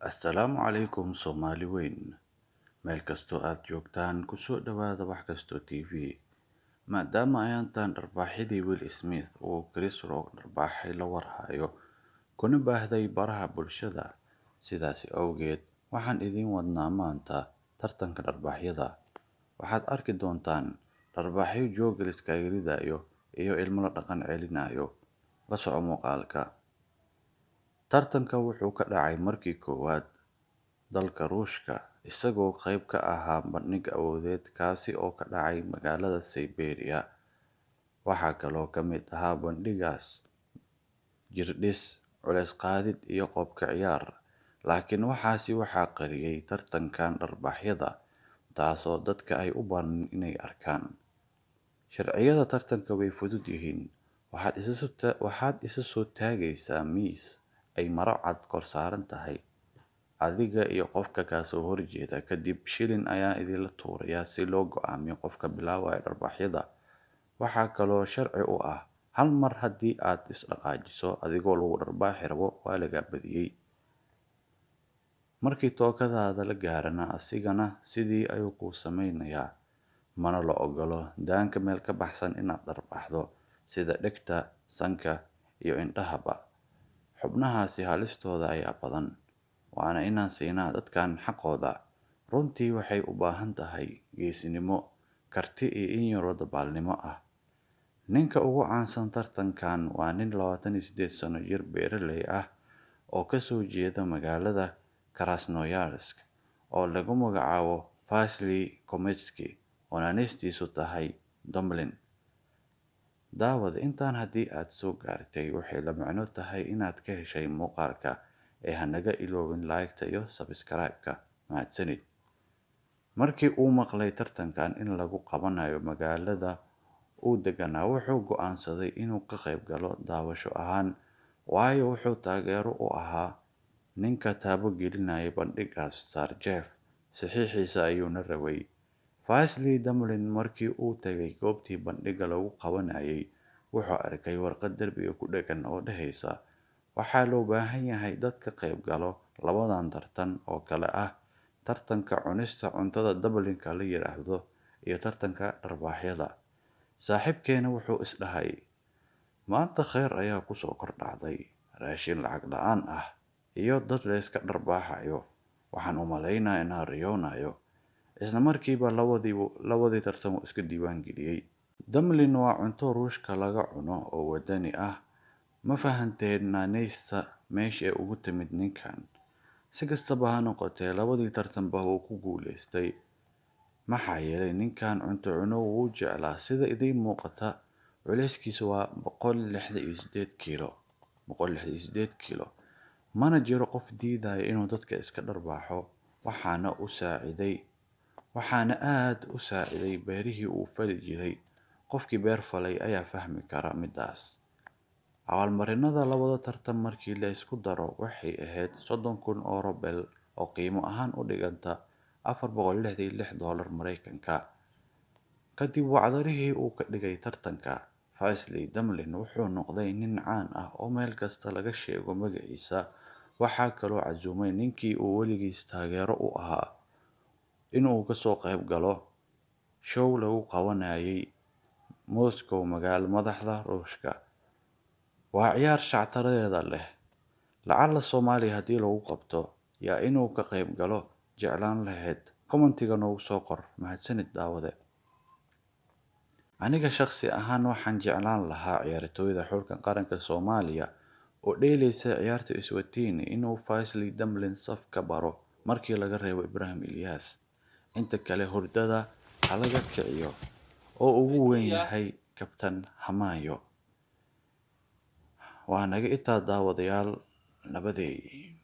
Assalaamu calaykum Soomaali weyn. Meel kastoo aad joogtaan ku soo dhawaada wax kastoo TV. Maadaama ayaantaan dharbaaxidii Will Smith uu Chris Rock dharbaaxay la warhayo kuna baahday baraha bulshada, sidaasi awgeed waxaan idiin wadnaa maanta tartanka dharbaaxyada. Waxaad arki doontaan dharbaaxyo joog la iskaga ridayo iyo ilmo la dhaqan celinayo. La soco muuqaalka. Tartanka wuxuu ka dhacay markii koowaad dalka Ruushka isagoo qayb ka ahaa bandhig awoodeed kaasi oo ka dhacay magaalada Siberia. Waxaa kaloo ka mid ahaa bandhigaas jirdhis, culeys qaadid iyo qoob-ka ciyaar. Laakiin waxaa qariyay tartankan dharbaaxyada taasoo dadka ay u baahan inay arkaan. Sharciyada tartanka way fudud yihiin. Waxaad isa soo taagaysaa miis ay maro cad kor saaran tahay. Adiga iyo qofka ka soo horjeeda kadib shilin ayaa idinla tuurayaa si loo go'aamiyo qofka bilaabaya dharbaaxyada. Waxaa kaloo sharci u ah hal mar haddii aad isdhaqaajiso adigoo lagu dharbaaxi rabo waa laga badiyay. Markii tookadaada la gaarana asigana sidii ayuu ku sameynayaa. Mana la ogolo daanka meel ka baxsan inaad dharbaaxdo sida dhegta, sanka iyo indhahaba. Xubnahaasi halistooda ayaa badan. Waana inaan siinaa dadkan xaqooda. Runtii waxay u baahan tahay geesinimo, karti iyo in yaro dabaalnimo ah. Ninka ugu caansan tartankan waa nin 28 sano jir beeraley ah oo ka soo jeeda magaalada Krasnoyarsk oo lagu magacaabo Vasily Kometsky oo naanaystiisu tahay Dumoulin. Daawada intaan haddii aad soo gaartay waxay la macno tahay inaad ka heshay muuqaalka ee hanaga iloobin like-ta iyo subscribe-ka. Mahadsanid. Markii uu maqlay tartankan in lagu qabanayo magaalada uu deganaa wuxuu go'aansaday inuu ka qayb galo daawasho ahaan waayo wuxuu taageero u ahaa ninka taabo gelinaya bandhigaas Sarjeev. Saxiixiisa ayuuna rabay. Vasily Dumoulin markii uu tagay goobtii bandhiga lagu qabanayay wuxuu arkay warqad derbiga ku dhagan oo dhahaysa waxaa loo baahan yahay dad ka qayb galo labadan tartan oo kale ah tartanka cunista cuntada Dumoulin-ka la yiraahdo iyo tartanka dharbaaxyada. Saaxiibkeena wuxuu is dhahay maanta khayr ayaa ku soo kordhacday, raashin lacag la'aan ah iyo dad la iska dharbaaxayo. Waxaan u maleynayaa inaan riyoonayo. Isla markiiba labadii tartan iska diiwaan geliyay. Dumoulin waa cunto Ruushka laga cuno oo wadani ah. Ma fahanteen naanaysta meesha ugu timid ninkan. Si kastaba ha noqotee labadii tartanba wuu ku guuleystay. Maxaa yeelay ninkan cunto cuno wuu jeclaa sida idiin muuqata culeyskiisu waa 168 kiilo. Mana jiro qof diidaya inuu dadka iska dharbaaxo. Waxaana aad u saaciday beerihii uu fali jiray. Qofkii beer falay ayaa fahmi kara midaas. Abaalmarinada labada tartan markii la isku daro waxay ahayd 30,000 oo ruble oo qiimo ahaan u dhiganta $466 Mareykanka. Kadib wacdarihii uu ka dhigay tartanka, Vasily Dumoulin wuxuu noqday nin caan ah oo meel kasta laga sheego magaciisa. Waxaa kaloo casuumay ninkii uu weligiis taageero u ahaa inuu ka soo qayb galo show lagu qabanayay Moscow magaalo madaxda Ruushka. Waa ciyaar shactiradeeda leh. Lacala Soomaaliya haddii lagu qabto yaa inuu ka qayb galo jeclaan lahayd. Commentiga noogu soo qor. Mahadsanid daawade. Aniga shakhsi ahaan waxaan jeclaan lahaa ciyaartooyda xulka qaranka Soomaaliya oo dheelaysa ciyaarta Eswatini inuu Vasily Dumoulin saf ka baro markii laga reebo Ibrahim Ilyas. Inta kale hurdada ha laga kiciyo oo ugu weyn yahay kabtan Hamayo. Waa naga itaa daawadayaal nabadeey.